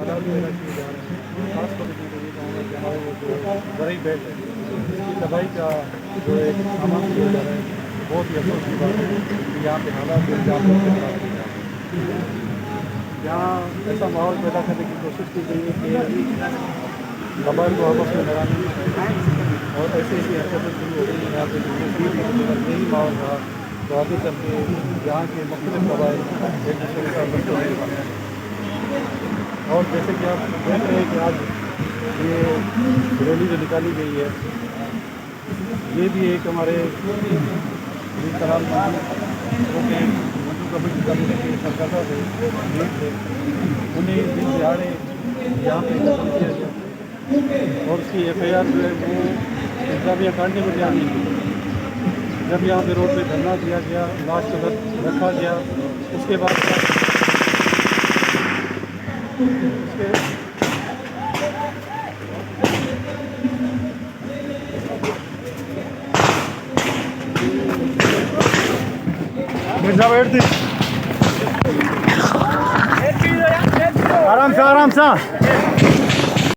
हालात वगैरह किए जा रहे हैं। खास तौर पर ये कहूँगा कि हमारे वो जो ज़रूरी बेल्ट है इसकी तबाही का जो एक सामान किया जा रहा है, बहुत ही अफसोस की बात है कि यहाँ पे हालात जो खराब किए जा रहे हैं। यहाँ ऐसा माहौल पैदा करने की कोशिश की गई है कि कबाइल को आपस में लड़ाने और ऐसे ही हरकतें शुरू हो गई। यहाँ पे यही माहौल रहा तो आगे चल के यहाँ के मुख्तलिफ कबाइल एक दूसरे के साथ बचते हैं। और जैसे कि आप देख रहे हैं कि आज ये रैली जो निकाली गई है, ये भी एक हमारे तराल कमेटी के सरकार से मीट थे, उन्हें दिन दिहाड़े यहाँ पे किया गया और उसकी FIR जो है वो इंतजामिया काटने को तैयार नहीं की। जब यहाँ पे रोड पे धरना दिया गया, लास्ट तक रखा गया, उसके बाद आराम से आराम से